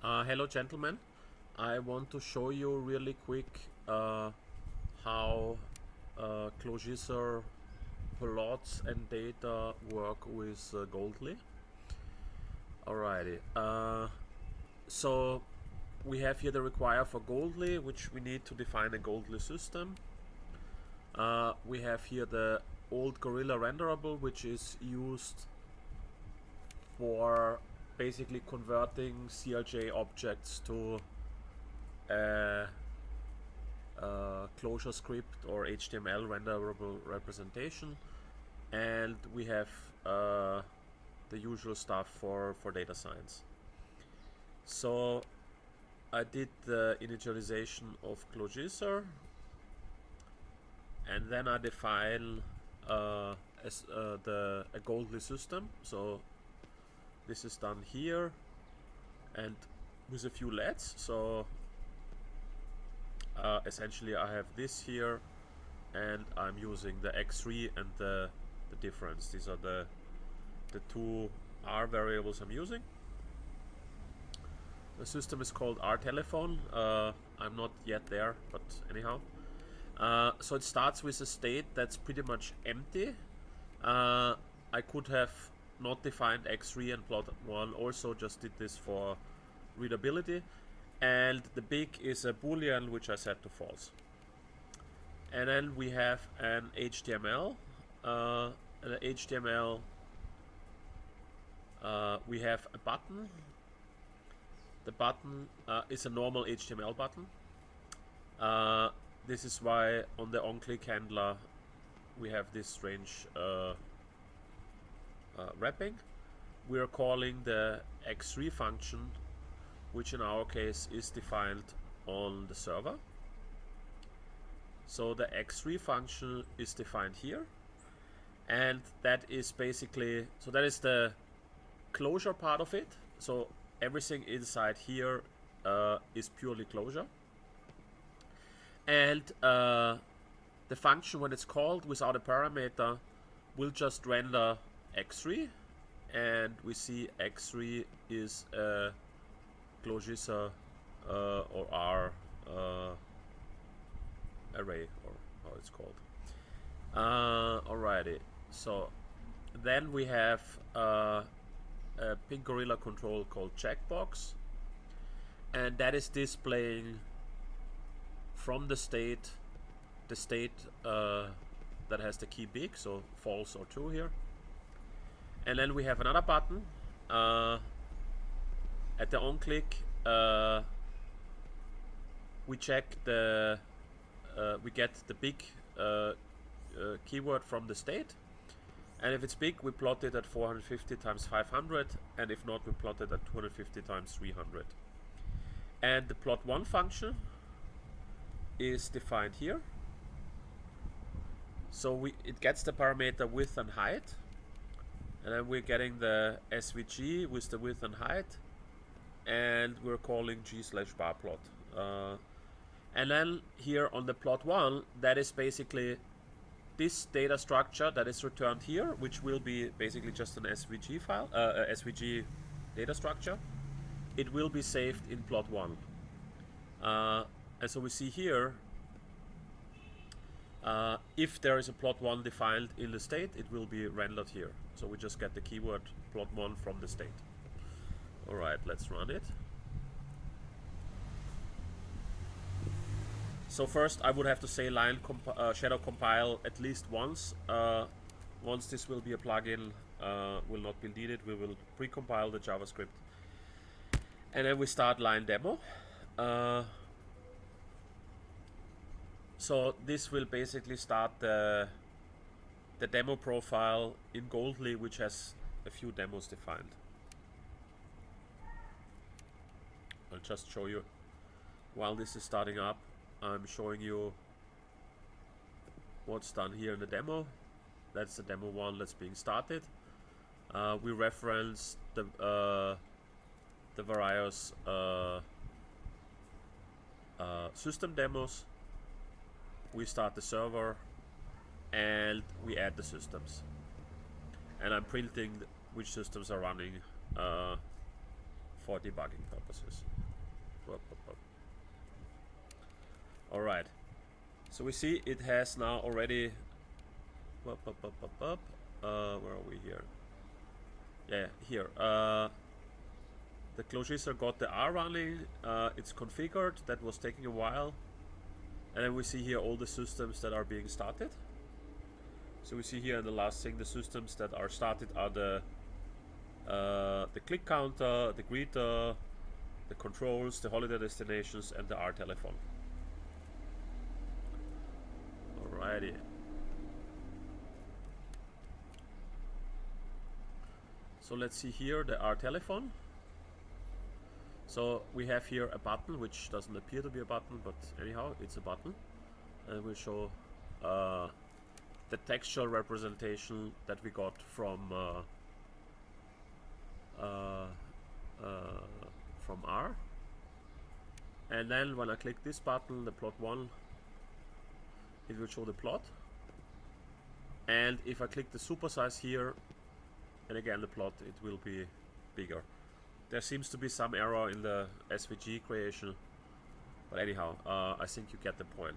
Hello gentlemen, I want to show you really quick how clojisr plots and data work with Goldly. Alrighty, so we have here the require for Goldly, which we need to define a Goldly system. We have here the old Gorilla renderable, which is used for basically converting CLJ objects to a closure script or HTML renderable representation, and we have the usual stuff for data science. So I did the initialization of clojisr, and then I define a Goldly system. So this is done here, and with a few LEDs. So essentially I have this here, and I'm using the x3 and the difference. These are the two R variables I'm using. The system is called R telephone. I'm not yet there, but anyhow. So it starts with a state that's pretty much empty. I could have not defined x3 and plot 1, also just did this for readability. And the big is a boolean, which I set to false. And then we have an HTML. We have a button. The button is a normal HTML button. This is why on the onClick handler we have this strange wrapping. We are calling the x3 function, which in our case is defined on the server. So the x3 function is defined here, and that is basically, so that is the closure part of it. So everything inside here is purely closure, and the function, when it's called without a parameter, will just render x3, and we see x3 is a clojisr or R array, or how it's called. Alrighty, so then we have a pink Gorilla control called checkbox, and that is displaying from the state that has the key big, so false or true here. And then we have another button. At the onClick, we check the we get the big keyword from the state, and if it's big, we plot it at 450 times 500, and if not, we plot it at 250 times 300. And the plot1 function is defined here. So it gets the parameter width and height, and then we're getting the SVG with the width and height, and we're calling g/barplot. And then here on the plot1, that is basically this data structure that is returned here, which will be basically just an SVG file, SVG data structure. It will be saved in plot1. And so we see here, if there is a plot1 defined in the state, it will be rendered here. So we just get the keyword plot1 from the state. Alright, let's run it. So first I would have to say line shadow compile at least once. Once this will be a plugin, will not be needed, we will precompile the JavaScript. And then we start line demo. So this will basically start the demo profile in Goldly, which has a few demos defined. I'll just show you while this is starting up. I'm showing you what's done here in the demo. That's the demo one that's being started. We reference the various system demos. We start the server, and we add the systems. And I'm printing which systems are running for debugging purposes. Alright, so we see it has now already where are we here? Yeah, here. The clojisr got the R running, it's configured, that was taking a while. And then we see here all the systems that are being started. So we see here in the last thing, the systems that are started are the click counter, the greeter, the controls, the holiday destinations, and the R telephone. Alrighty. So let's see here the R telephone. So we have here a button which doesn't appear to be a button, but anyhow it's a button, and we'll show the textual representation that we got from R. And then when I click this button, the plot 1, it will show the plot. And if I click the supersize here, and again the plot, it will be bigger. There seems to be some error in the SVG creation, but anyhow, I think you get the point.